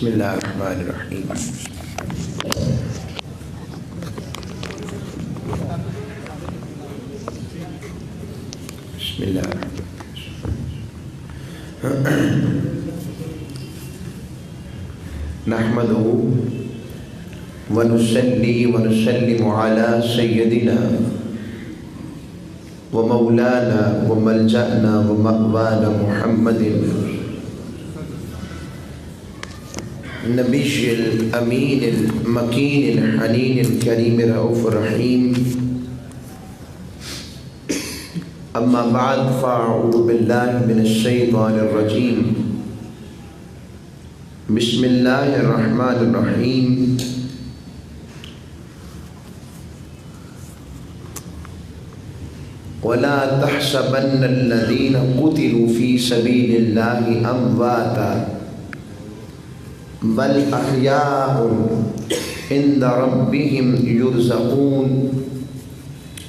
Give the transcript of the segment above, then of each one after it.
بسم اللہ الرحمن الرحیم. بسم اللہ نحمده ونصلي ونسلم على سيدنا ومولانا وملجأنا ومأوانا محمد النبي الأمين المكين الحنين الكريم الرؤوف الرحيم. أما بعد فأعوذ بالله من الشيطان الرجيم. بسم الله الرحمن الرحيم. ولا تحسبن الذين قتلوا في سبيل الله أمواتا بل أحياء عند ربهم يرزقون.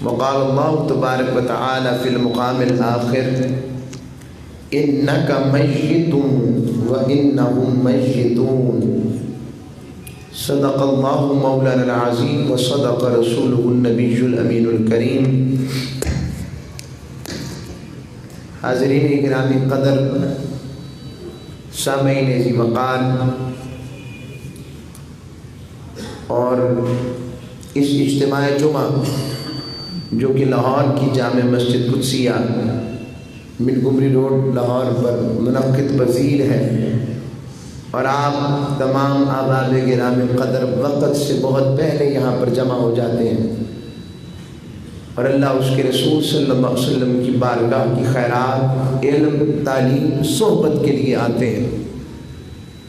وقال الله تبارك وتعالى في المقام الآخر إنك ميت وإنهم ميتون. صدق الله مولانا العظيم وصدق رسوله النبي الأمين الكريم. حاضرین گرامی قدر، سامعین ذی وقار، اور اس اجتماع جمعہ جو کہ لاہور کی جامع مسجد قدسیہ ملگمری روڈ لاہور پر منعقد پذیر ہے، اور آپ تمام احباب گرامی قدر وقت سے بہت پہلے یہاں پر جمع ہو جاتے ہیں اور اللہ اس کے رسول صلی اللہ علیہ وسلم کی بارگاہ کی خیرات، علم، تعلیم، صحبت کے لیے آتے ہیں.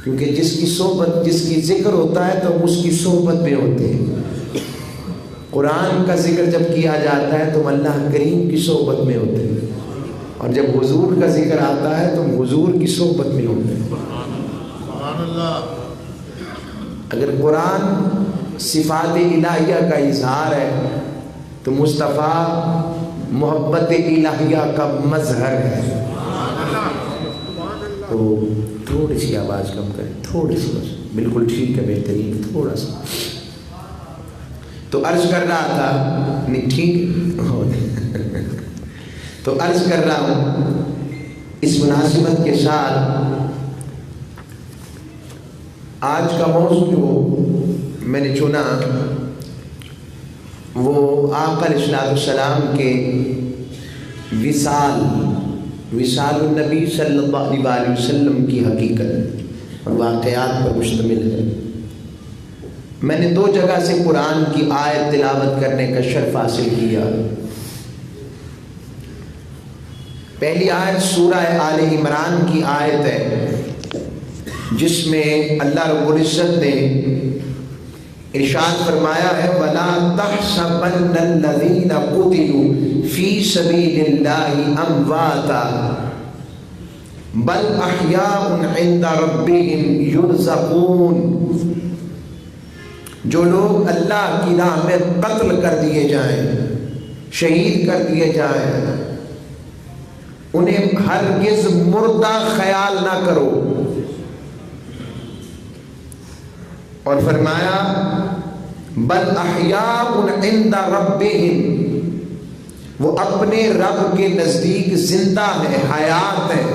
کیونکہ جس کی صحبت، جس کی ذکر ہوتا ہے تو اس کی صحبت میں ہوتے ہیں. قرآن کا ذکر جب کیا جاتا ہے تو اللہ کریم کی صحبت میں ہوتے ہیں، اور جب حضور کا ذکر آتا ہے تو حضور کی صحبت میں ہوتے ہیں. سبحان اللہ. اگر قرآن صفات الہیہ کا اظہار ہے تو مصطفیٰ محبت الہیہ کا مظہر ہے. تو تھوڑی سی آواز کم کریں، تھوڑی سی بس، بالکل ٹھیک ہے، بہترین، تھوڑا سا. تو عرض کر رہا تھا، نہیں ٹھیک تو عرض کر رہا ہوں اس مناسبت کے ساتھ آج کا موضوع جو میں نے چنا وہ آقا علیہ السلام کے وصال النبی صلی اللہ علیہ وسلم کی حقیقت اور واقعات پر مشتمل ہے. میں نے 2 جگہ سے قرآن کی آیت تلاوت کرنے کا شرف حاصل کیا. پہلی آیت سورہ آل عمران کی آیت ہے، جس میں اللہ رب العزت نے ارشاد فرمایا ہے وَلَا تَحْسَبَنَّ الَّذِينَ قُتِلُوا فِي سَبِيلِ اللَّهِ أَمْوَاتًا بَلْ أَحْيَاءٌ عِنْدَ رَبِّهِمْ يُرْزَقُونَ. جو لوگ اللہ کی راہ میں قتل کر دیے جائیں، شہید کر دیے جائیں، انہیں ہرگز مردہ خیال نہ کرو. اور فرمایا بل احیاء عند ربہم، وہ اپنے رب کے نزدیک زندہ ہیں، حیات ہیں،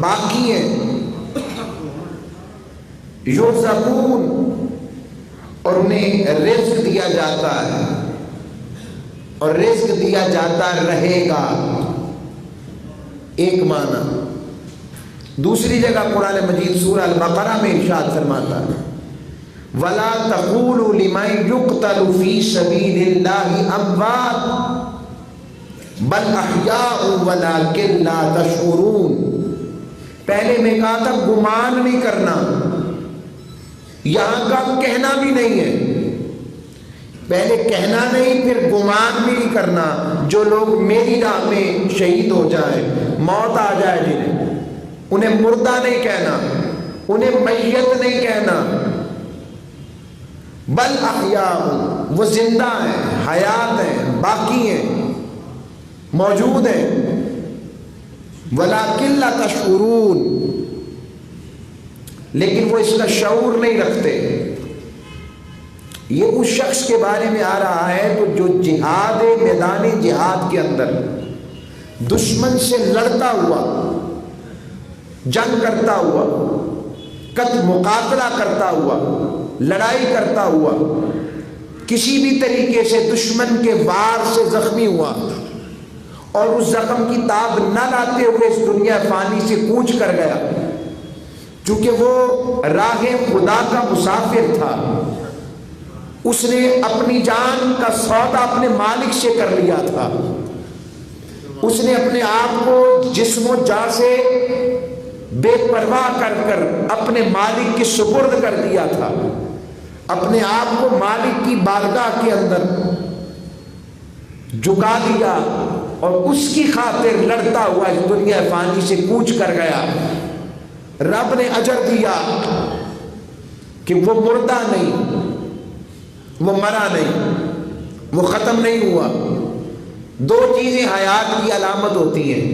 باقی ہیں. یرزقون، اور انہیں رزق دیا جاتا ہے، اور رزق دیا جاتا رہے گا. ایک معنی. دوسری جگہ قرآن مجید سورہ البقرہ میں ارشاد فرماتا ہے وَلَا تَقُولُوا لِمَنْ يُقْتَلُ فِي سَبِيلِ اللَّهِ أَمْوَاتٌ بَلْ أَحْيَاءٌ وَلَكِنْ لَا تَشْعُرُونَ. پہلے میں کہا تھا گمان نہیں کرنا، یہاں کا کہنا بھی نہیں ہے. پہلے کہنا نہیں، پھر گمان بھی نہیں کرنا. جو لوگ میری راہ میں شہید ہو جائیں، موت آ جائے جنہیں، انہیں مردہ نہیں کہنا، انہیں میت نہیں کہنا. بل احیاء، وہ زندہ ہیں، حیات ہیں، باقی ہیں، موجود ہیں. وَلَكِنْ لَا تَشْعُرُونَ، لیکن وہ اس کا شعور نہیں رکھتے. یہ اس شخص کے بارے میں آ رہا ہے تو جو جہاد میدان جہاد کے اندر دشمن سے لڑتا ہوا، جنگ کرتا ہوا، مقابلہ کرتا ہوا، لڑائی کرتا ہوا، کسی بھی طریقے سے دشمن کے وار سے زخمی ہوا اور اس زخم کی تاب نہ لاتے ہوئے اس دنیا فانی سے کوچ کر گیا. چونکہ وہ راہ خدا کا مسافر تھا، اس نے اپنی جان کا سودا اپنے مالک سے کر لیا تھا. اس نے اپنے آپ کو جسم و جان سے بے پرواہ کر کر اپنے مالک کے سپرد کر دیا تھا. اپنے آپ کو مالک کی بارگاہ کے اندر جھکا دیا اور اس کی خاطر لڑتا ہوا اس دنیا فانی سے کوچ کر گیا. رب نے اجر دیا کہ وہ مردہ نہیں، وہ مرا نہیں، وہ ختم نہیں ہوا. دو چیزیں حیات کی علامت ہوتی ہیں،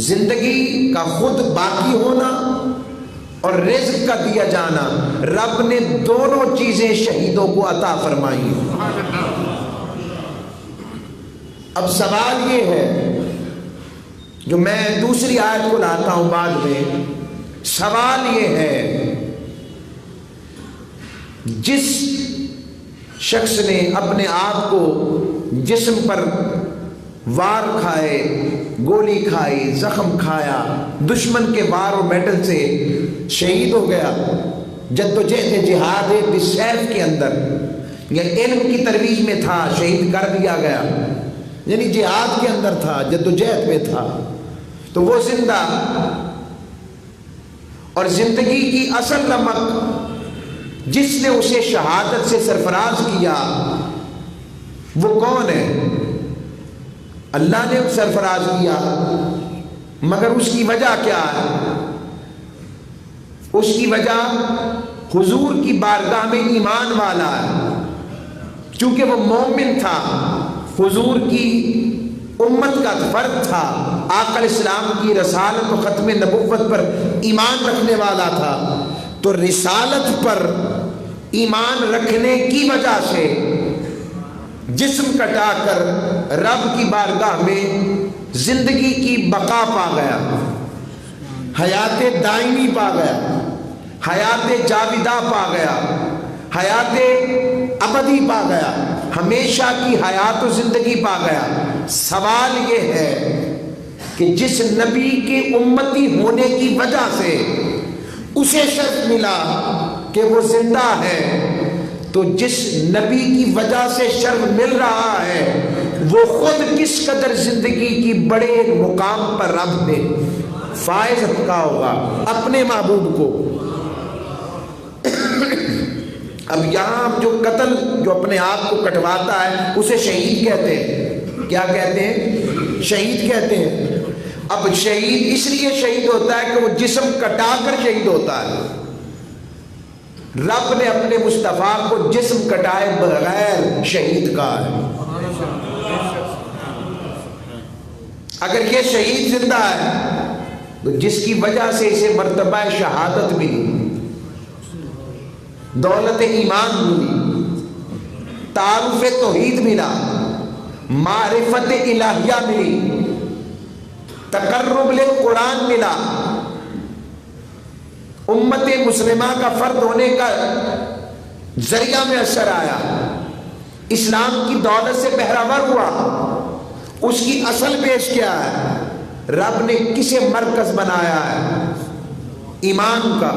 زندگی کا خود باقی ہونا اور رزق کا دیا جانا. رب نے دونوں چیزیں شہیدوں کو عطا فرمائی. اب سوال یہ ہے، جو میں دوسری آیت کو لاتا ہوں بعد میں، سوال یہ ہے جس شخص نے اپنے آپ کو جسم پر وار کھائے، گولی کھائی، زخم کھایا، دشمن کے وار اور میٹل سے شہید ہو گیا، جدوجہد جہاد بالسیف کے اندر یا علم کی ترویج میں تھا، شہید کر دیا گیا، یعنی جہاد کے اندر تھا، جدوجہد میں تھا، تو وہ زندہ. اور زندگی کی اصل رمق جس نے اسے شہادت سے سرفراز کیا وہ کون ہے؟ اللہ نے سرفراز کیا، مگر اس کی وجہ کیا ہے؟ اس کی وجہ حضور کی بارگاہ میں ایمان والا ہے. چونکہ وہ مومن تھا، حضور کی امت کا فرد تھا، آقا علیہ السلام کی رسالت و ختم نبوت پر ایمان رکھنے والا تھا، تو رسالت پر ایمان رکھنے کی وجہ سے جسم کٹا کر رب کی بارگاہ میں زندگی کی بقا پا گیا، حیات دائمی پا گیا، حیات جاویدہ پا گیا، حیات ابدی پا گیا، ہمیشہ کی حیات و زندگی پا گیا. سوال یہ ہے کہ جس نبی کے امتی ہونے کی وجہ سے اسے شرف ملا کہ وہ زندہ ہے، تو جس نبی کی وجہ سے شرف مل رہا ہے وہ خود کس قدر زندگی کی بڑے مقام پر رب نے فائز رکھا ہوگا اپنے محبوب کو. اب یہاں جو قتل جو اپنے آپ کو کٹواتا ہے اسے شہید کہتے ہیں. کیا کہتے ہیں؟ شہید کہتے ہیں. اب شہید اس لیے شہید ہوتا ہے کہ وہ جسم کٹا کر شہید ہوتا ہے. رب نے اپنے مصطفیٰ کو جسم کٹائے بغیر شہید کہا ہے. اگر یہ شہید زندہ ہے تو جس کی وجہ سے اسے مرتبہ شہادت ملی، دولت ایمان ملی، تعارف توحید ملا، معرفت الہیہ ملی، تقرب للقرآن ملا، امت مسلمہ کا فرد ہونے کا ذریعہ میں اثر آیا، اسلام کی دولت سے بہرہور ہوا، اس کی اصل پیش کیا ہے؟ رب نے کسے مرکز بنایا ہے؟ ایمان کا،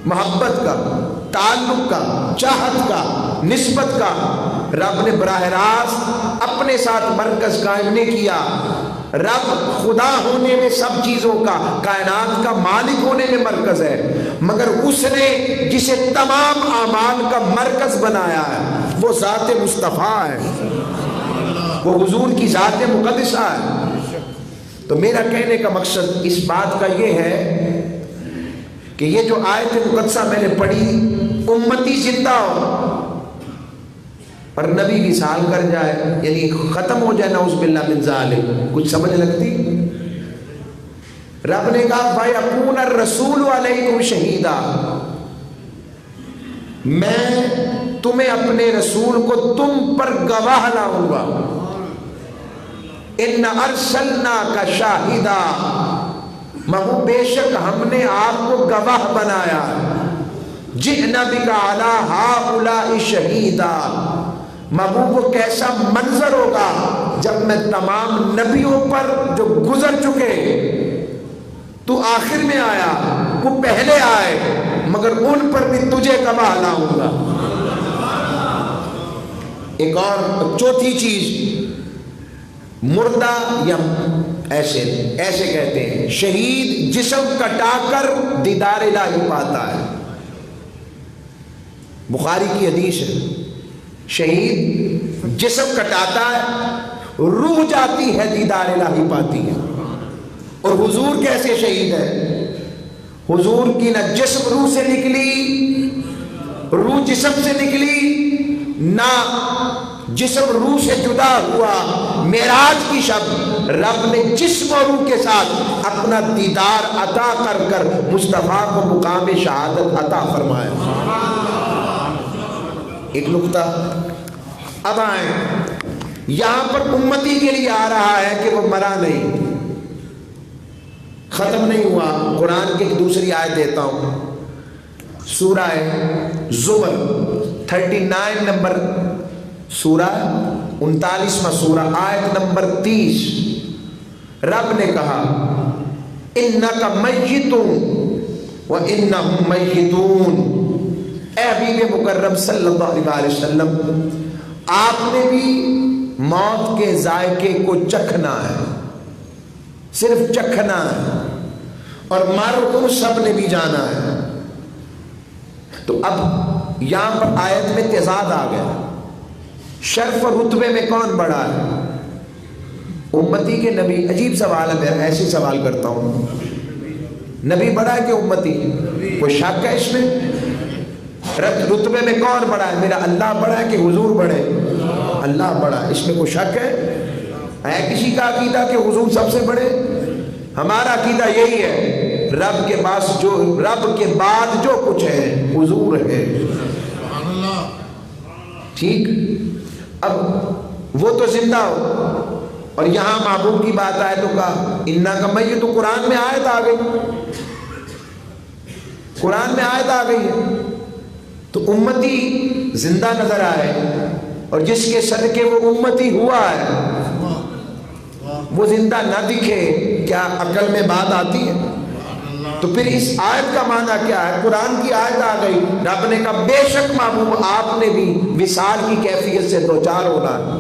محبت کا، تعلق کا، چاہت کا، نسبت کا. رب نے براہ راست اپنے ساتھ مرکز قائم نہیں کیا. رب خدا ہونے میں سب چیزوں کا، کائنات کا مالک ہونے میں مرکز ہے، مگر اس نے جسے تمام اعمال کا مرکز بنایا ہے وہ ذات مصطفیٰ ہے، وہ حضور کی ذات مقدسہ ہے. تو میرا کہنے کا مقصد اس بات کا یہ ہے کہ یہ جو آیت مقدسہ میں نے پڑھی، امتی زندہ ہو اور نبی وصال کر جائے، یعنی ختم ہو جائے، نعوذ باللہ من ذالک، کچھ سمجھ لگتی؟ رب نے کہا فَيَكُونَ الرَّسُولُ عَلَيْكُمْ شَهِيدًا، میں تمہیں اپنے رسول کو تم پر گواہ لاؤں گا. اِنَّ أَرْسَلْنَاكَ شَاهِدًا، محبوب بے شک ہم نے آپ کو گواہ بنایا. جِئْنَا بِكَ عَلَىٰ هَٰؤُلَاءِ شَهِيدًا، محبوب وہ کیسا منظر ہوگا جب میں تمام نبیوں پر جو گزر چکے، تو آخر میں آیا، وہ پہلے آئے، مگر ان پر بھی تجھے گواہ لاؤں گا. ایک اور چوتھی چیز، مردہ یا ایسے کہتے ہیں، شہید جسم کٹا کر دیدار الہی پاتا ہے. بخاری کی حدیث ہے، شہید جسم کٹاتا ہے، روح جاتی ہے، دیدار الہی پاتی ہے. اور حضور کیسے شہید ہے؟ حضور کی نہ جسم روح سے نکلی، روح جسم سے نکلی، نہ جسم روح سے جدا ہوا. معراج کی شب رب نے جسم و روح کے ساتھ اپنا دیدار عطا کر کر مصطفیٰ کو مقام شہادت عطا فرمایا. ایک نقطہ اب آئیں، یہاں پر امتی کے لیے آ رہا ہے کہ وہ مرا نہیں، ختم نہیں ہوا. قرآن کی ایک دوسری آیت دیتا ہوں، سورہ زمر 39 نمبر سورہ 39واں سورہ آیت نمبر 30. رب نے کہا اِنَّكَ مَيِّتٌ وَإِنَّهُمْ مَيِّتُونَ، اے حبیب مکرم صلی اللہ علیہ وسلم، آپ نے بھی موت کے ذائقے کو چکھنا ہے، صرف چکھنا ہے، اور مر تم سب نے بھی جانا ہے. تو اب یہاں پر آیت میں تضاد آ گیا، شرف اور رتبے میں کون بڑا ہے؟ امتی کے نبی؟ عجیب سوال ہے، میں ایسے سوال کرتا ہوں، نبی بڑا ہے کہ امتی؟ کوئی شک ہے اس میں؟ رتبے میں کون بڑا ہے؟ میرا اللہ بڑا ہے کہ حضور بڑے؟ اللہ بڑا ہے، اس میں کوئی شک ہے کسی کا عقیدہ کہ حضور سب سے بڑے؟ ہمارا عقیدہ یہی ہے، رب کے بعد جو کچھ ہے حضور ہے. ٹھیک، اب وہ تو زندہ ہو، اور یہاں محبوب کی بات آئے تو کہا اِنَّكَ مَيِّتٌ، تو قرآن میں آیت آ گئی، قرآن میں آیت آ گئی ہے. تو امتی زندہ نظر آئے، اور جس کے صدقے وہ امتی ہوا ہے وہ زندہ نہ دکھے، کیا عقل میں بات آتی ہے؟ تو پھر اس آیت کا معنی کیا ہے؟ قرآن کی آیت آ گئی، رب نے کہا بے شک محبوب آپ نے بھی وصال کی کیفیت سے دوچار ہونا ہے،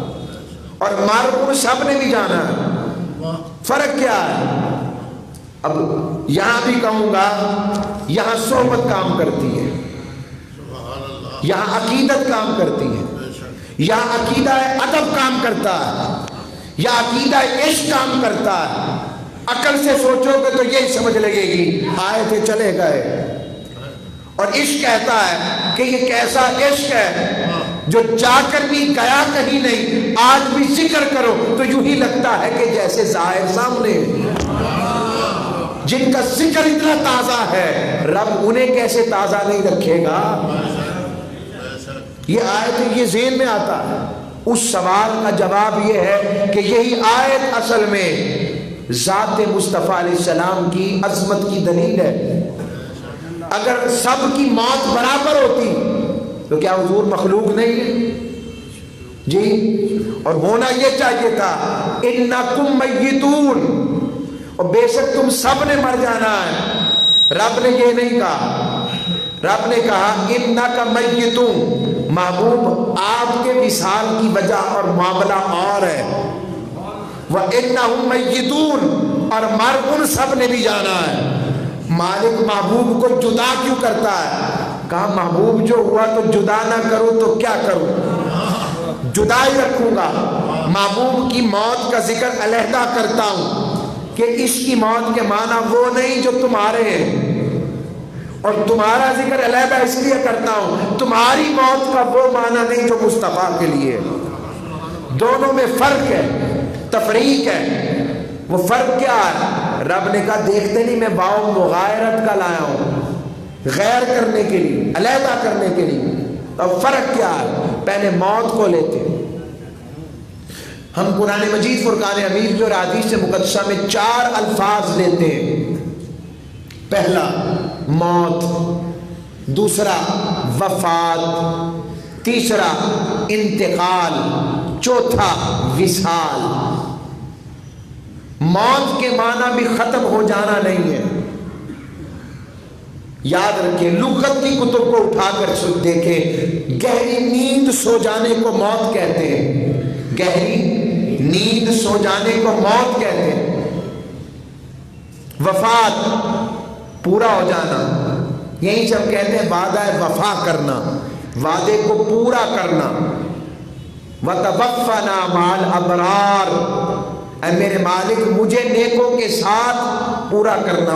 اور مارکون سب نے بھی جانا ہے. فرق کیا ہے؟ اب یہاں بھی کہوں گا، یہاں صحبت کام کرتی ہے، یہاں عقیدت کام کرتی ہے، یہاں عقیدہ ادب کام کرتا ہے، یا عقیدہ عشق کام کرتا ہے. عقل سے سوچو گے تو یہی سمجھ لگے گی آئے چلے گئے، اور عشق کہتا ہے کہ یہ کیسا عشق ہے جو جا کر بھی گیا کہیں نہیں، آج بھی ذکر کرو تو یوں ہی لگتا ہے کہ جیسے ظاہر سامنے. جن کا ذکر اتنا تازہ ہے، رب انہیں کیسے تازہ نہیں رکھے گا؟ یہ آیت یہ ذہن میں آتا ہے. اس سوال کا جواب یہ ہے کہ یہی آیت اصل میں ذات مصطفیٰ علیہ السلام کی عظمت کی دلیل ہے. اگر سب کی موت برابر ہوتی تو کیا حضور مخلوق نہیں ہے؟ جی، اور ہونا یہ چاہیے تھا اِنَّكُمْ مَيِّتُونَ، اور بے شک تم سب نے مر جانا ہے. رب نے یہ نہیں کہا، رب نے کہا اِنَّكَ مَيِّتُونَ، محبوب آپ کے وصال کی وجہ اور معاملہ اور ہے. وَإِنَّهُمْ مَيِّتُونَ، اور مر ان سب نے بھی جانا ہے. مالک محبوب کو جدا کیوں کرتا ہے؟ کہا محبوب جو ہوا تو جدا نہ کروں تو کیا کروں، جدا ہی رکھوں گا. محبوب کی موت کا ذکر علیحدہ کرتا ہوں کہ اس کی موت کے معنی وہ نہیں جو تمہارے ہیں، اور تمہارا ذکر علیحدہ اس لیے کرتا ہوں تمہاری موت کا وہ معنی نہیں جو مصطفیٰ کے لیے. دونوں میں فرق ہے، تفریق ہے. وہ فرق کیا ہے؟ رب نے کہا دیکھتے نہیں میں واو مغایرت کا لایا ہوں، غیر کرنے کے لیے، علیحدہ کرنے کے لیے۔ اب فرق کیا ہے؟ پہلے موت کو لیتے ہم قرآن مجید فرقان حمید اور حدیث مقدسہ میں 4 الفاظ لیتے ہیں۔ پہلا موت، دوسرا وفات، تیسرا انتقال، چوتھا وصال۔ موت کے معنی بھی ختم ہو جانا نہیں ہے، یاد رکھیں، لغت کی کتب کو اٹھا کر دیکھیں، گہری نیند سو جانے کو موت کہتے ہیں، گہری نیند سو جانے کو موت کہتے ہیں۔ وفات پورا ہو جانا، یہی جب کہتے ہیں وعدہ وفا کرنا، وعدے کو پورا کرنا۔ وَتَوَفَّنَا مَعَ الْأَبْرَارِ، اے میرے مالک مجھے نیکوں کے ساتھ پورا کرنا،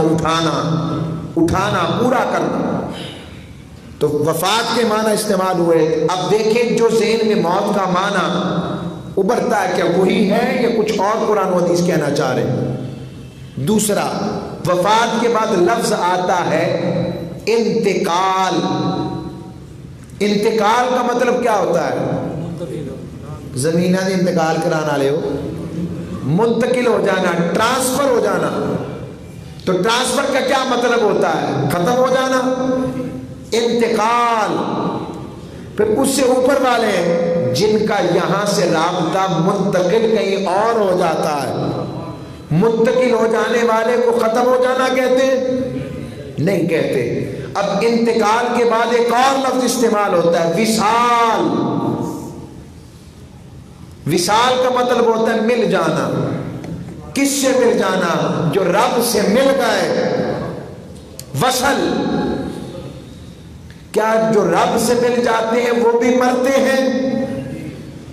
اٹھانا پورا کرنا۔ تو وفات کے معنی استعمال ہوئے۔ اب دیکھیں جو ذہن میں موت کا معنی ابھرتا ہے، کیا وہی ہے یا کچھ اور قرآن و حدیث کہنا چاہ رہے ہیں؟ دوسرا، وفات کے بعد لفظ آتا ہے انتقال۔ انتقال کا مطلب کیا ہوتا ہے؟ زمینہ دے انتقال کرانا لے ہو، منتقل ہو جانا، ٹرانسفر ہو جانا۔ تو ٹرانسفر کا کیا مطلب ہوتا ہے؟ ختم ہو جانا، انتقال۔ پھر اس سے اوپر والے جن کا یہاں سے رابطہ منتقل کہیں اور ہو جاتا ہے، منتقل ہو جانے والے کو ختم ہو جانا کہتے ہیں؟ نہیں کہتے۔ اب انتقال کے بعد ایک اور لفظ استعمال ہوتا ہے، وصال۔ وصال کا مطلب ہوتا ہے مل جانا۔ کس سے مل جانا؟ جو رب سے مل گئے۔ وصل، کیا جو رب سے مل جاتے ہیں وہ بھی مرتے ہیں؟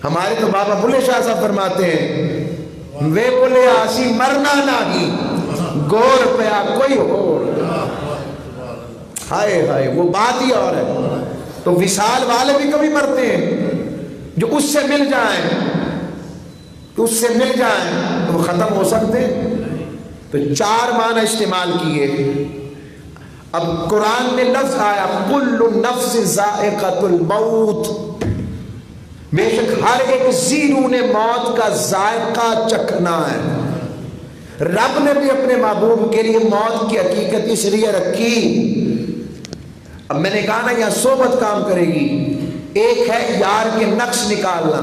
ہمارے تو بابا بلے شاہ صاحب فرماتے ہیں، وے بلے آسی مرنا نہیں، گور پیا کوئی اور۔ ہائے ہائے، وہ بات ہی اور ہے۔ تو وصال والے بھی کبھی مرتے ہیں، جو اس سے مل جائیں، اس سے مل جائیں تو وہ ختم ہو سکتے۔ تو 4 معنی استعمال کیے۔ اب قرآن میں لفظ آیا کل نفس ذائقۃ الموت، بے شک ہر ایک زیرو نے موت کا ذائقہ چکھنا ہے۔ رب نے بھی اپنے محبوب کے لیے موت کی حقیقت اس لیے رکھی۔ اب میں نے کہا نا یہاں صحبت کام کرے گی۔ ایک ہے یار کے نقش نکالنا،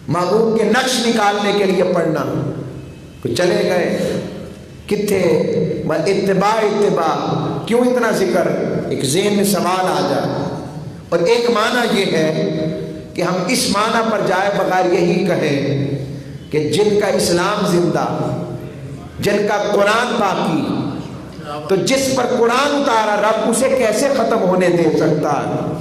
محبوب کے نقش نکالنے کے لیے پڑھنا۔ تو چلے گئے کتھے، اتباع کیوں اتنا ذکر؟ ایک ذہن میں سوال آ جائے۔ اور ایک معنی یہ ہے کہ ہم اس معنی پر جائے بغیر یہی کہیں کہ جن کا اسلام زندہ، جن کا قرآن باقی، تو جس پر قرآن اتارا رب اسے کیسے ختم ہونے دے سکتا ہے؟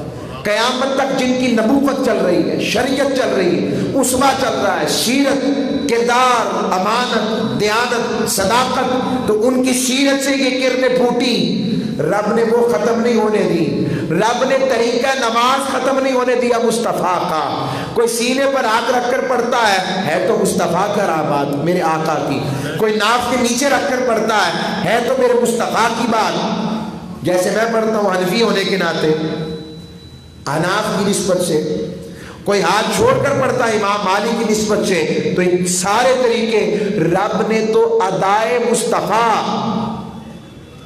قیامت تک جن کی نبوت چل رہی ہے، شریعت چل رہی ہے، اسوہ چل رہا ہے، سیرت، کردار، امانت، دیانت، صداقت، تو ان کی سیرت سے یہ کرنیں پھوٹی، رب نے وہ ختم نہیں ہونے دی۔ رب نے طریقہ نماز ختم نہیں ہونے دیا مصطفیٰ کا۔ کوئی سینے پر ہاتھ رکھ کر پڑھتا ہے تو مصطفیٰ کا بات، میرے آقا کی۔ کوئی ناف کے نیچے رکھ کر پڑھتا ہے تو میرے مصطفیٰ کی بات۔ جیسے میں پڑھتا ہوں حنفی ہونے کے ناطے، حناف کی نسبت سے، کوئی ہاتھ چھوڑ کر پڑھتا ہے امام مالک کی نسبت سے، تو ان سارے طریقے رب نے تو ادائے مصطفیٰ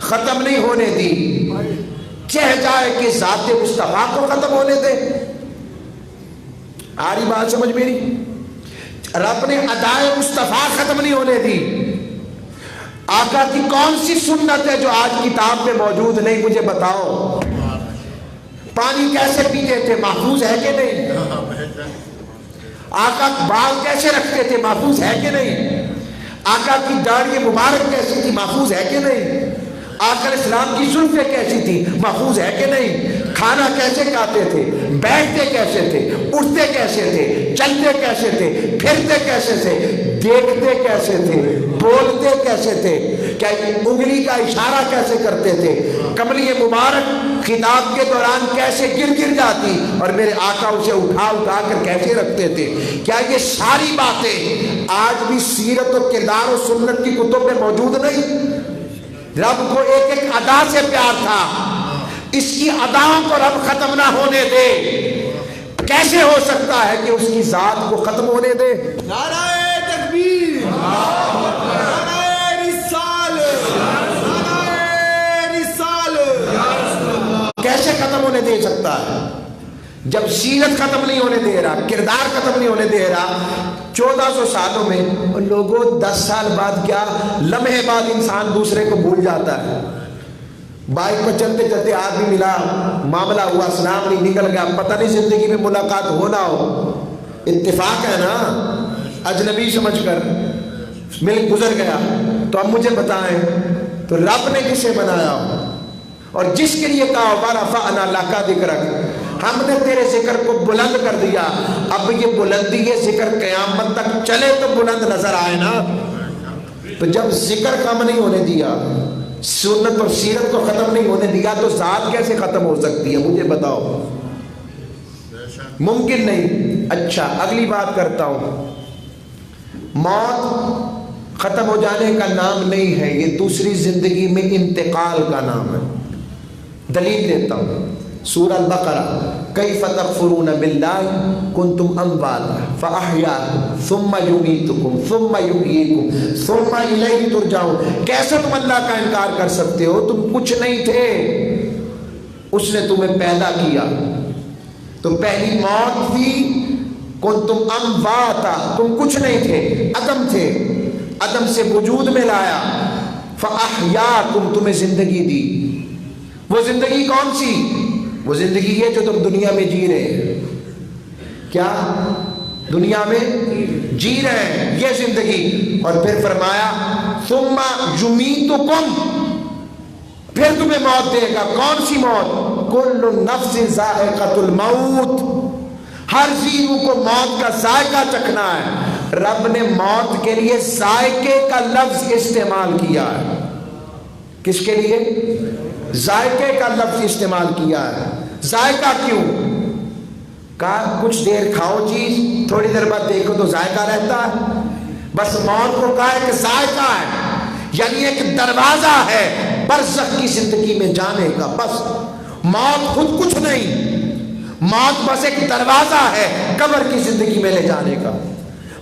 ختم نہیں ہونے دی، چہ جائے کہ ذات مصطفیٰ کو ختم ہونے دے۔ آ رہی بات سمجھ میری؟ رب نے ادائے مصطفیٰ ختم نہیں ہونے دی۔ آقا کی کون سی سنت ہے جو آج کتاب میں موجود نہیں؟ مجھے بتاؤ۔ پانی کیسے پیتے تھے؟ محفوظ ہے کہ نہیں؟ آقا بال کیسے رکھتے تھے؟ محفوظ ہے کہ نہیں؟ آقا کی داڑھی مبارک کیسی تھی؟ محفوظ ہے کہ نہیں؟ آقا علیہ السلام کی زلفیں کیسی تھی؟ محفوظ ہے کہ نہیں؟ کھانا کیسے کھاتے تھے؟ بیٹھتے کیسے تھے؟ اٹھتے کیسے تھے؟ چلتے کیسے تھے؟ پھرتے کیسے تھے؟ دیکھتے کیسے تھے، بولتے کیسے تھے، کیا انگلی کا اشارہ کیسے کرتے تھے، کملی مبارک خطاب کے دوران کیسے گر گر جاتی اور میرے آقا اسے اٹھا اٹھا کر کیسے رکھتے تھے. کیا یہ ساری باتیں آج بھی سیرت و کردار و سنت کی کتب میں موجود نہیں؟ رب کو ایک ایک ادا سے پیار تھا، اس کی اداؤں کو رب ختم نہ ہونے دے. کیسے ہو سکتا ہے کہ اس کی ذات کو ختم ہونے دے؟ نعرہ تکبیر، نعرہ رسالت، نعرہ رسالت. کیسے ختم ہونے دے سکتا ہے جب سیرت ختم نہیں ہونے دے رہا، کردار ختم نہیں ہونے دے رہا؟ 1400 سالوں میں لوگوں 10 سال بعد کیا لمحے بعد انسان دوسرے کو بھول جاتا ہے. بائک پر چلتے چلتے آدمی ملا، معاملہ ہوا، سلام نہیں، نکل گیا، پتہ نہیں زندگی میں ملاقات ہونا ہو. اتفاق ہے نا، اجنبی سمجھ کر مل گزر گیا. تو اب مجھے بتائیں تو رب نے کسے بنایا اور جس کے لیے کہا وَرَفَعْنَا لَكَ ذِكْرَكَ، ہم نے تیرے ذکر کو بلند کر دیا. اب یہ بلندی، یہ ذکر قیامت تک چلے تو بلند نظر آئے نا. تو جب ذکر کم نہیں ہونے دیا، سنت اور سیرت کو ختم نہیں ہونے دیا، تو ذات کیسے ختم ہو سکتی ہے؟ مجھے بتاؤ. ممکن نہیں. اچھا اگلی بات کرتا ہوں. موت ختم ہو جانے کا نام نہیں ہے، یہ دوسری زندگی میں انتقال کا نام ہے. دلیل دیتا ہوں. سورہ البقرہ، کیف تکفرون باللہ کنتم امواتا فاحیاکم ثم یمیتکم ثم یحییکم ثم الیہ ترجعون. کیسے تم اللہ کا انکار کر سکتے ہو؟ تم کچھ نہیں تھے، اس نے تمہیں پیدا کیا. تو پہلی موت تھی کنتم امواتا، تم کچھ نہیں تھے، عدم تھے، عدم سے وجود میں لایا. فاحیاکم، تمہیں زندگی دی. وہ زندگی کون سی؟ وہ زندگی ہے جو تم دنیا میں جی رہے ہیں. کیا دنیا میں جی رہے ہیں یہ زندگی؟ اور پھر فرمایا ثم یمیتکم، پھر تمہیں موت دے گا. کون سی موت؟ کل نفس ذائقۃ الموت، ہر جیو کو موت کا ذائقہ چکھنا ہے. رب نے موت کے لیے ذائقے کا لفظ استعمال کیا ہے. کس کے لیے؟ ذائقے کا لفظ استعمال کیا ہے. ذائقہ کیوں؟ کہا کچھ دیر کھاؤ چیز، تھوڑی دیر بعد دیکھو تو ذائقہ رہتا ہے. بس موت کو کہا کہ ذائقہ ہے، یعنی ایک دروازہ ہے برزخ کی زندگی میں جانے کا. بس موت خود کچھ نہیں، موت بس ایک دروازہ ہے قبر کی زندگی میں لے جانے کا،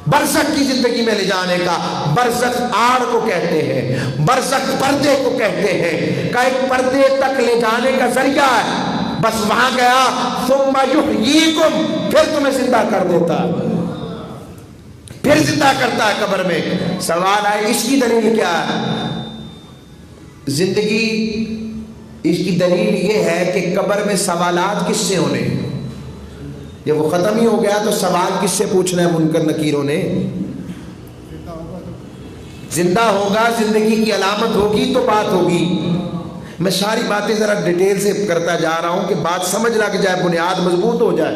برزخ کی زندگی میں لے جانے کا. برزخ آڑ کو کہتے ہیں، برزخ پردے کو کہتے ہیں، کہ ایک پردے تک لے جانے کا ذریعہ ہے. بس وہاں گیا ثم یحییکم، پھر تمہیں زندہ کر دیتا ہے، پھر زندہ کرتا ہے قبر میں. سوال ہے اس کی دلیل کیا ہے؟ زندگی، اس کی دلیل یہ ہے کہ قبر میں سوالات کس سے ہونے؟ جب وہ ختم ہی ہو گیا تو سوال کس سے پوچھنا ہے منکر نکیروں نے؟ زندہ ہوگا، زندگی کی علامت ہوگی تو بات ہوگی. میں ساری باتیں ذرا ڈیٹیل سے کرتا جا رہا ہوں کہ بات سمجھ لگ جائے، بنیاد مضبوط ہو جائے.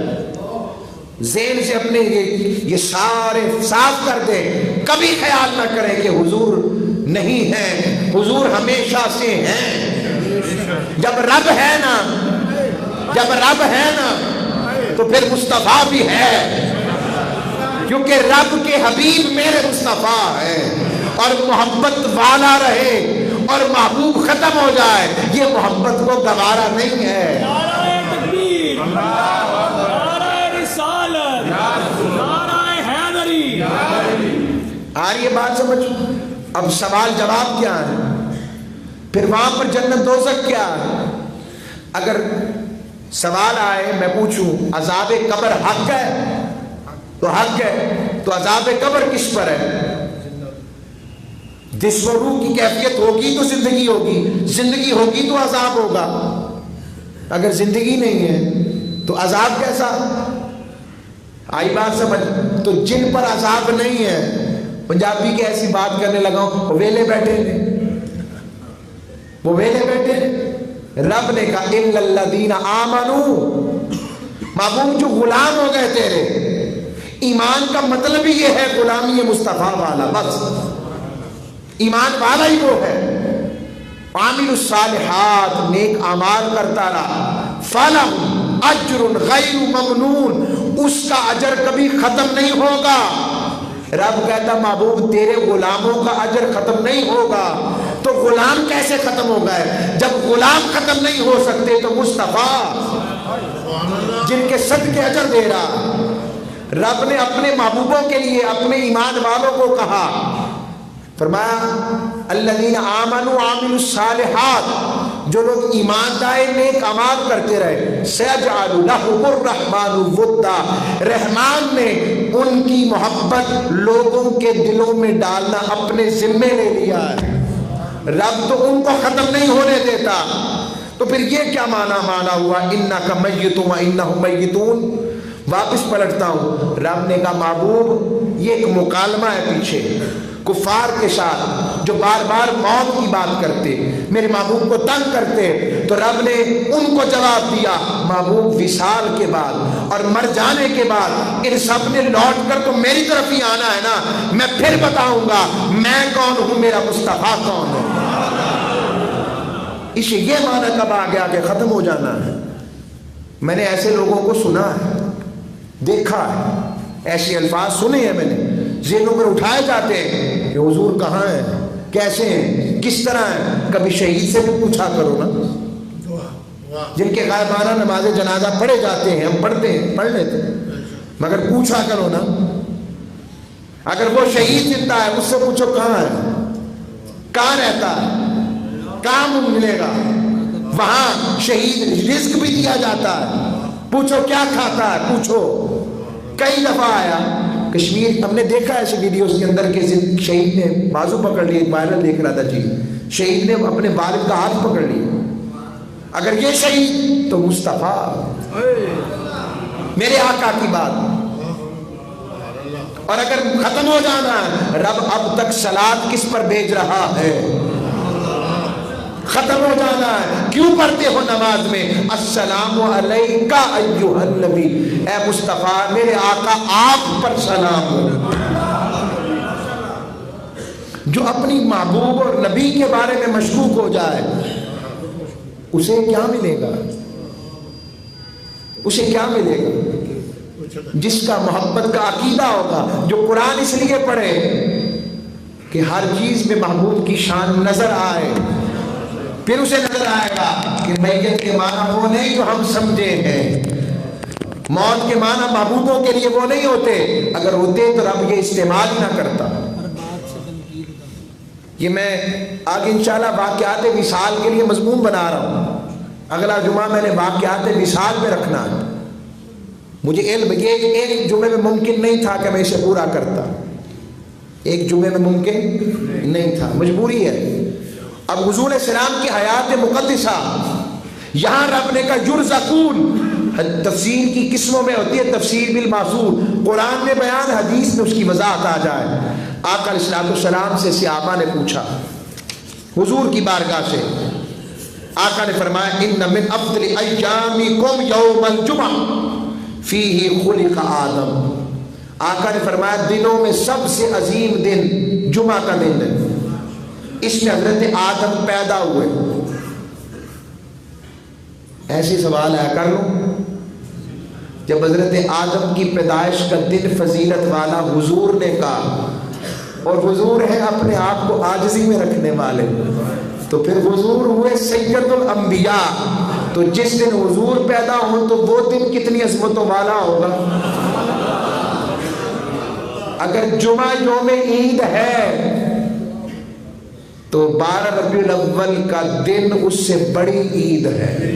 ذہن سے اپنے یہ سارے صاف کر دیں. کبھی خیال نہ کریں کہ حضور نہیں ہے، حضور ہمیشہ سے ہیں. جب رب ہے نا، جب رب ہے نا تو پھر مصطفیٰ بھی ہے، کیونکہ رب کے حبیب میرے مصطفیٰ ہیں. اور محبت والا رہے اور محبوب ختم ہو جائے، یہ محبت کو گوارا نہیں ہے. نعرہ تکبیر، نعرہ رسالت، نعرہ حیدری. آ رہی ہے بات سمجھ؟ اب سوال جواب کیا ہے؟ پھر وہاں پر جنت دوزخ کیا ہے؟ اگر سوال آئے، میں پوچھوں عذاب قبر حق ہے تو حق ہے، تو عذاب قبر کس پر ہے؟ جسم و روح کی کیفیت ہوگی تو زندگی ہوگی، زندگی ہوگی تو عذاب ہوگا. اگر زندگی نہیں ہے تو عذاب کیسا؟ آئی بات سمجھ؟ تو جن پر عذاب نہیں ہے، پنجابی کے ایسی بات کرنے لگا ہوں، وہ ویلے بیٹھے ہیں، وہ ویلے بیٹھے ہیں. رب نے کہا اِلَّا الَّذِينَ آمَنُوا، معبود جو غلام ہو گئے تیرے، ایمان کا مطلب ہی یہ ہے غلامی مصطفیٰ والا، بس ایمان والا ہی وہ ہے۔ عامل الصالحات، نیک اعمال کرتا رہا، فلہم اجر غیر ممنون، اس کا اجر کبھی ختم نہیں ہوگا۔ رب کہتا محبوب تیرے غلاموں کا اجر ختم نہیں ہوگا، تو غلام کیسے ختم ہو گئے؟ جب غلام ختم نہیں ہو سکتے تو مصطفیٰ جن کے صدقے اجر دے رہا۔ رب نے اپنے محبوبوں کے لیے اپنے ایمان والوں کو کہا، فرمایا الذین آمنوا وعملوا الصالحات، جو لوگ ایمان لائے نیک اعمال کرتے رہے، سیجعل لہم الرحمن ودا، رحمان نے ان کی محبت لوگوں کے دلوں میں ڈالنا اپنے ذمے لے لیا ہے۔ رب تو ان کو ختم نہیں ہونے دیتا۔ تو پھر یہ کیا مانا ہوا انک میت و انہم میتون؟ واپس پلٹتا ہوں، رب نے کہا محبوب یہ ایک مکالمہ ہے پیچھے کفار کے ساتھ جو بار بار موت کی بات کرتے، میرے محبوب کو تنگ کرتے، تو رب نے ان کو جواب دیا محبوب وصال کے بعد اور مر جانے کے بعد ان سب نے لوٹ کر تو میری طرف ہی آنا ہے نا، میں پھر بتاؤں گا میں کون ہوں، میرا مصطفیٰ کون ہے۔ اسے یہ معنی کب آ گیا کہ ختم ہو جانا ہے؟ میں نے ایسے لوگوں کو سنا ہے، دیکھا ہے، ایسے الفاظ سنے ہیں میں نے، ذہنوں پر اٹھائے جاتے ہیں کہ حضور کہاں ہیں، کیسے ہیں، کس طرح ہیں۔ کبھی شہید سے بھی پوچھا کرو نا، جن کے غائبانہ نماز جنازہ پڑھے جاتے ہیں، ہم پڑھتے ہیں، پڑھ لیتے ہیں، مگر پوچھا کرو نا۔ اگر وہ شہید زندہ ہے اس سے پوچھو کہاں ہے، کہاں رہتا ہے، کہاں ملے گا۔ وہاں شہید رزق بھی دیا جاتا ہے، پوچھو کیا کھاتا ہے، پوچھو۔ کئی دفعہ آیا کشمیر، ہم نے دیکھا ایسے ویڈیوز کے اندر کہ شہید نے بازو پکڑ لی، ایک وائرل دیکھ رہا تھا جی، شہید نے اپنے والد کا ہاتھ پکڑ لیا۔ اگر یہ شہید تو مصطفیٰ، میرے آقا کی بات۔ اور اگر ختم ہو جانا ہے، رب اب تک صلات کس پر بھیج رہا ہے؟ ختم ہو جانا ہے، کیوں پڑھتے ہو نماز میں السلام علیکہ ایھا النبی، اے مصطفیٰ میرے آقا آپ پر سلام ہو۔ جو اپنی محبوب اور نبی کے بارے میں مشکوک ہو جائے اسے کیا ملے گا؟ اسے کیا ملے گا؟ جس کا محبت کا عقیدہ ہوگا، جو قرآن اس لیے پڑھے کہ ہر چیز میں محبوب کی شان نظر آئے، پھر اسے نظر آئے گا کہ میت کے معنی وہ نہیں جو ہم سمجھے ہیں، موت کے معنی محبوبوں کے لیے وہ نہیں ہوتے، اگر ہوتے تو رب یہ استعمال ہی نہ کرتا۔ یہ میں آگے انشاءاللہ واقعات وصال کے لیے مضمون بنا رہا ہوں، اگلا جمعہ میں نے واقعات وصال میں رکھنا ہے۔ مجھے علم یہ ایک جمعے میں ممکن نہیں تھا کہ میں اسے پورا کرتا، ایک جمعے میں ممکن نہیں تھا، مجبوری ہے۔ اب حضور السلام کی حیات مقدسہ یہاں رب نے کہا یرزقون، تفسیر کی قسموں میں ہوتی ہے تفسیر بالمعصور، قرآن میں بیان، حدیث میں اس کی وضاحت آ جائے۔ آقا علیہ السلام سے صحابہ نے پوچھا حضور کی بارگاہ سے، آقا نے فرمایا ان من افضل ایامکم یوم الجمعہ فیہ خلق آدم، آقا نے فرمایا دنوں میں سب سے عظیم دن جمعہ کا دن ہے، اس میں حضرت آدم پیدا ہوئے۔ ایسی سوال ہے کر لوں، جب حضرت آدم کی پیدائش کا دن فضیلت والا حضور نے کہا، اور حضور ہے اپنے آپ کو عاجزی میں رکھنے والے، تو پھر حضور ہوئے سید الانبیاء، تو جس دن حضور پیدا ہوں تو وہ دن کتنی عظمتوں والا ہوگا۔ اگر جمعہ یوم عید ہے تو 12 ربیع الاول کا دن اس سے بڑی عید ہے۔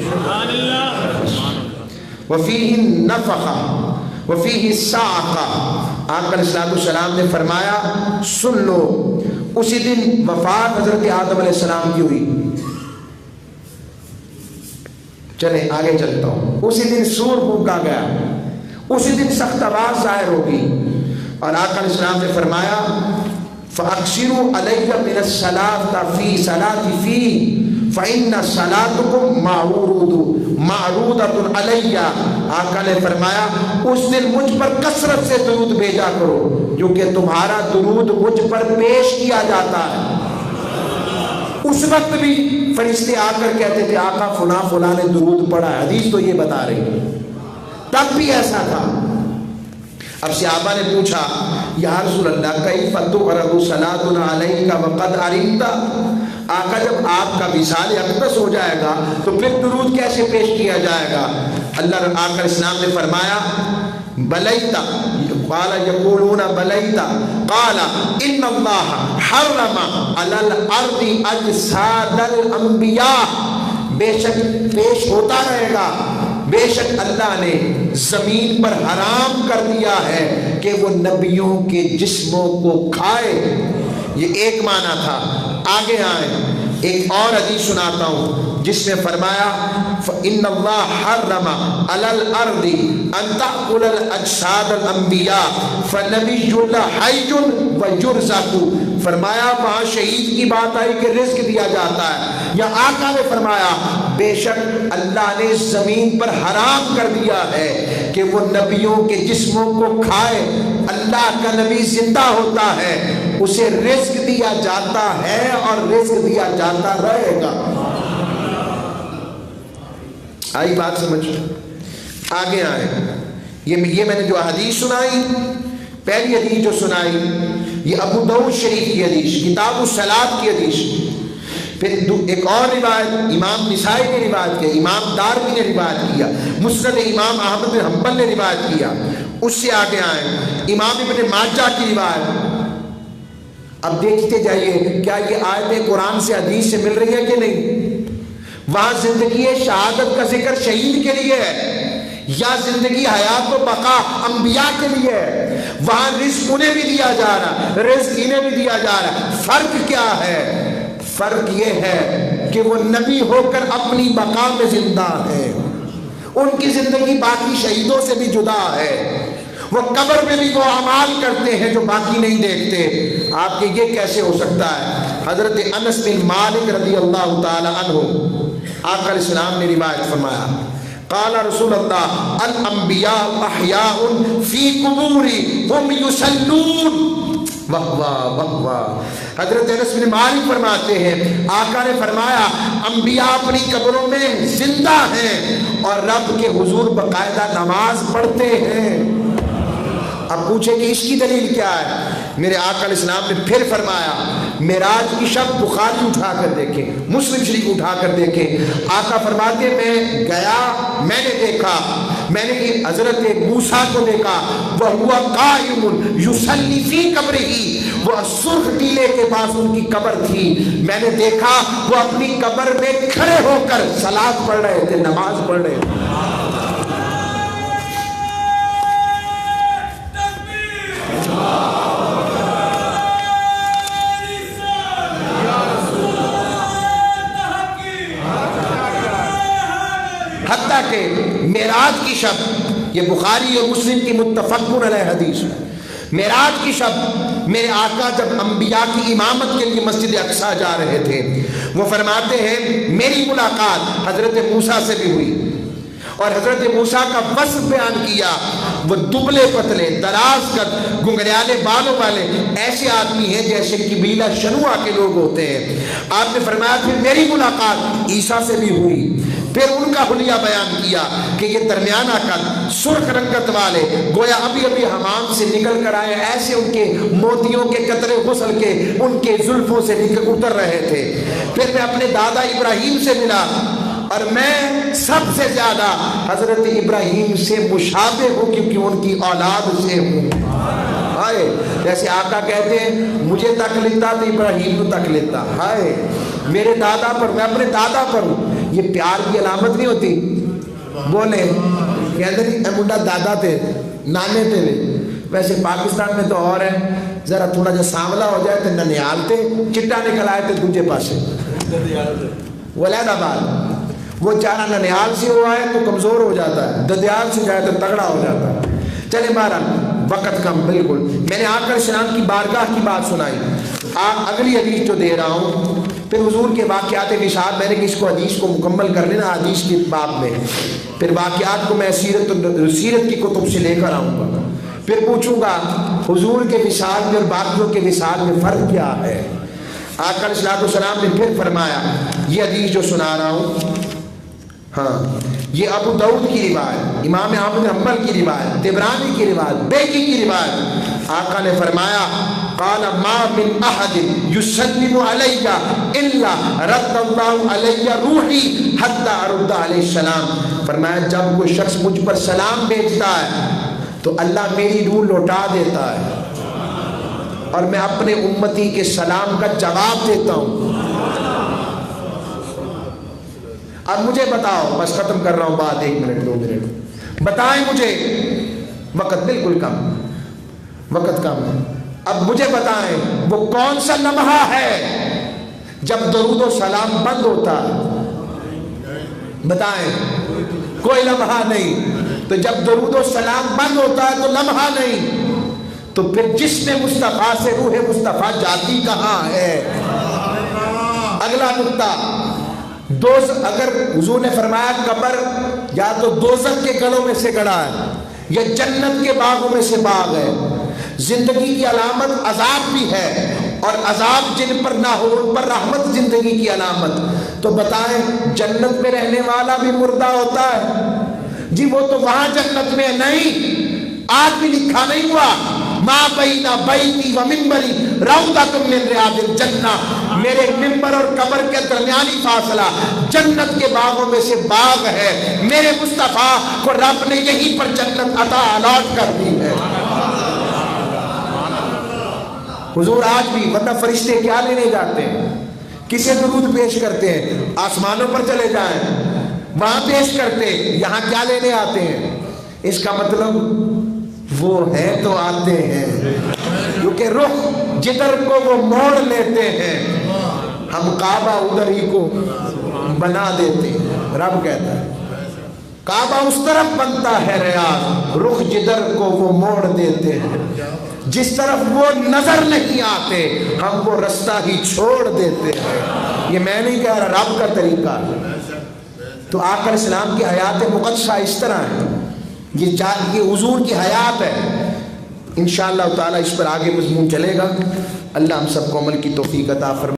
وفیہ النفخہ وفیہ الصاعقہ، آقا علیہ السلام نے فرمایا سن لو، اسی دن وفات حضرت آدم علیہ السلام کی ہوئی۔ چلیں آگے چلتا ہوں، اسی دن سور پھونکا گیا، اسی دن سخت آواز ظاہر ہوگی، اور آقا علیہ السلام نے فرمایا فَأَكْشِرُوا عَلَيَّ مِنَ الصَّلَاةِ فِي صَلَاتِ فِي فَإِنَّ صَلَاتُكُمْ مَعْرُودَةٌ عَلَيَّ، آقا نے فرمایا اس دن مجھ پر کثرت سے درود بھیجا کرو، جو کہ تمہارا درود مجھ پر پیش کیا جاتا ہے۔ اس وقت بھی فرشتے آ کر کہتے تھے آقا فلاں نے درود پڑھا ہے، حدیث تو یہ بتا رہی ہے، تب بھی ایسا تھا۔ اب صحابہ نے پوچھا یا رسول اللہ کیف تقرأ صلاۃ علیک وقد علمت، آقا جب آپ کا وصال اقدس ہو جائے گا تو پھر درود کیسے پیش کیا جائے گا؟ اللہ آقا اسلام نے فرمایا بلیتا، قال یقولون بلیتا، قال ان اللہ حرم علی الارض اجساد الانبیاء، بے شک پیش ہوتا رہے گا، بے شک اللہ نے زمین پر حرام کر دیا ہے کہ وہ نبیوں کے جسموں کو کھائے۔ یہ ایک معنی تھا۔ آگے آئیں ایک اور حدیث سناتا ہوں جس میں فرمایا فَإِنَّ اللَّهَ حَرَّمَ عَلَى الْأَرْضِ أَن تَأْكُلَ الْأَجْسَادَ الْأَنْبِيَاءِ فَنَبِيُّ اللَّهِ حَيٌّ وَيُرْزَقُ، فرمایا وہاں شہید کی بات آئی کہ رزق دیا جاتا ہے، یا آقا نے فرمایا بے شک اللہ نے زمین پر حرام کر دیا ہے کہ وہ نبیوں کے جسموں کو کھائے، اللہ کا نبی زندہ ہوتا ہے، اسے رزق دیا جاتا ہے اور رزق دیا جاتا رہے گا۔ آئی بات سمجھ؟ آگے آئے، یہ میں نے جو حدیث سنائی، پہلی حدیث جو سنائی یہ ابو داؤد شریف کی حدیث، کتاب الصلاۃ کی حدیث۔ پھر ایک اور روایت امام نسائی نے روایت کیا، امام دارمی نے روایت کیا، مسند امام احمد بن حنبل نے روایت کیا۔ اس سے آگے آئے امام ابن ماجہ کی روایت۔ اب دیکھتے جائیے کیا یہ آیتیں قرآن سے حدیث سے مل رہی ہے کہ نہیں؟ وہاں زندگی شہادت کا ذکر شہید کے لیے ہے یا زندگی حیات و بقا انبیاء کے لیے ہے؟ وہاں رزق انہیں بھی دیا جا رہا، رزق انہیں بھی دیا جا رہا۔ فرق کیا ہے؟ فرق یہ ہے کہ وہ نبی ہو کر اپنی بقا میں زندہ ہے، ان کی زندگی باقی شہیدوں سے بھی جدا ہے، وہ قبر میں بھی وہ اعمال کرتے ہیں جو باقی نہیں دیکھتے۔ آپ کے یہ کیسے ہو سکتا ہے؟ حضرت انس بن مالک رضی اللہ تعالی عنہ آقا علیہ السلام نے روایت فرمایا قال رسول اللہ الانبیاء احیاء فی قبورہم یصلون، واہ واہ واہ واہ۔ حضرت انس بن مالک فرماتے ہیں آقا نے فرمایا انبیاء اپنی قبروں میں زندہ ہیں اور رب کے حضور باقاعدہ نماز پڑھتے ہیں۔ اب پوچھیں کہ اس کی دلیل کیا ہے؟ میرے آقا علیہ السلام نے پھر فرمایا معراج کی شب بخاری اٹھا کر دیکھیں، مسلم شریف اٹھا کر دیکھیں، آقا فرماتے میں گیا، میں نے دیکھا، میں نے حضرت موسیٰ کو دیکھا وَهُوَ قَائِمٌ يُصَلِّي فِي قَبْرِهِ، وہ سرخ ٹیلے کے پاس ان کی قبر تھی، میں نے دیکھا وہ اپنی قبر میں کھڑے ہو کر صلاۃ پڑھ رہے تھے، نماز پڑھ رہے تھے۔ حتیٰ کہ معراج کی شب، یہ بخاری اور مسلم کی متفقون علیہ حدیث ہے، معراج کی شب میرے آقا جب انبیاء کی امامت کے لیے مسجد اقصیٰ جا رہے تھے، وہ فرماتے ہیں میری ملاقات حضرت موسیٰ سے بھی ہوئی اور حضرت موسیٰ کا وصف بیان کیا، وہ دبلے پتلے دراز قد گنگریالے بالوں والے ایسے آدمی ہیں جیسے قبیلہ شنوع کے لوگ ہوتے ہیں۔ آپ نے فرمایا پھر میری ملاقات عیسیٰ سے بھی ہوئی، پھر ان کا حلیہ بیان کیا کہ یہ درمیانہ قد سرخ رنگت والے گویا ابھی ابھی حمام سے نکل کر آئے، ایسے ان کے موتیوں کے قطرے غسل کے ان کے زلفوں سے نکل اتر رہے تھے۔ پھر میں اپنے دادا ابراہیم سے ملا اور میں سب سے زیادہ حضرت ابراہیم سے مشابہ ہوں کیونکہ ان کی اولاد سے ہوں۔ ہائے، جیسے آقا کہتے ہیں مجھے تک لیتا تو ابراہیم کو تک لیتا، ہائے میرے دادا پر، میں اپنے دادا پر ہوں۔ یہ پیار کی علامت نہیں ہوتی؟ بولے کہتے نہیں اے منڈا دادا تھے نانے تھے، ویسے پاکستان میں تو اور ہے، ذرا تھوڑا جو سانولا ہو جائے تو ننیال تھے، چٹا نکل آئے تھے دوسرے پاسے ولید آباد، وہ چارہ ننیال سے ہوا ہے تو کمزور ہو جاتا ہے، ددیال سے جائے تو تگڑا ہو جاتا ہے۔ چلے بہرحال وقت کم، بالکل میں نے آقا علیہ السلام کی بارگاہ کی بات سنائی، اگلی حدیث جو دے رہا ہوں پھر حضور کے واقعات وصال، میں نے کہ اس کو حدیث کو مکمل کر لینا حدیث کے باب میں، پھر واقعات کو میں سیرت کی کتب سے لے کر آؤں گا، پھر پوچھوں گا حضور کے وصال میں اور باقیوں کے وصال میں فرق کیا ہے۔ آقا علیہ السلام نے پھر فرمایا، یہ حدیث جو سنا رہا ہوں، ہاں یہ ابو داؤد کی روایت، امام احمد بن حنبل کی روایت، طبرانی کی روایت، بیہقی کی روایت، آقا نے فرمایا قال ما من احد يسلم علی الا رد اللہ علی روحی حتی ارد علیہ السلام، فرمایا جب کوئی شخص مجھ پر سلام بھیجتا ہے تو اللہ میری روح لوٹا دیتا ہے اور میں اپنے امتی کے سلام کا جواب دیتا ہوں۔ اب مجھے بتاؤ، بس ختم کر رہا ہوں بات، 1 منٹ 2 منٹ بتائیں مجھے، وقت بالکل کم، وقت کم ہے، اب مجھے بتائیں وہ کون سا لمحہ ہے جب درود و سلام بند ہوتا ہے؟ بتائیں، کوئی لمحہ نہیں۔ تو جب درود و سلام بند ہوتا ہے تو لمحہ نہیں، تو پھر جسم مصطفیٰ سے روح مصطفیٰ جاتی کہاں ہے؟ اگلا نقطہ، اگر حضور نے فرمایا قبر یا تو دوزخ کے گڑھوں میں سے گڑھا ہے یا جنت کے باغوں میں سے باغ ہے، زندگی کی علامت عذاب بھی ہے، اور عذاب جن پر نہ ہو ان پر رحمت زندگی کی علامت، تو بتائیں جنت میں رہنے والا بھی مردہ ہوتا ہے؟ جی وہ تو وہاں جنت میں نہیں، آج بھی لکھا نہیں ہوا ما بین بیتی و منبری روضۃ من ریاض الجنہ، میرے منبر اور قبر کے درمیانی فاصلہ جنت کے باغوں میں سے باغ ہے، میرے مصطفیٰ کو رب نے یہیں پر جنت عطا الاٹ کر دی ہے۔ حضور آج بھی، ورنہ فرشتے کیا لینے جاتے ہیں؟ کسے درود پیش کرتے ہیں؟ آسمانوں پر چلے جائیں وہاں پیش کرتے، یہاں کیا لینے آتے ہیں؟ اس کا مطلب وہ ہے تو آتے ہیں، کیونکہ رخ جدھر کو وہ موڑ لیتے ہیں، ہم کعبہ ادھر ہی کو بنا دیتے ہیں۔ رب کہتا ہے کعبہ اس طرف بنتا ہے ریاض، رخ جدھر کو وہ موڑ دیتے ہیں، جس طرف وہ نظر نہیں آتے ہم وہ رستہ ہی چھوڑ دیتے ہیں۔ یہ میں نہیں کہہ رہا، رب کا طریقہ ہے۔ تو آقا علیہ السلام کی حیات مقدسہ اس طرح ہے، یہ حضور کی حیات ہے۔ انشاءاللہ تعالی اس پر آگے مضمون چلے گا۔ اللہ ہم سب کو عمل کی توفیق عطا فرمائے۔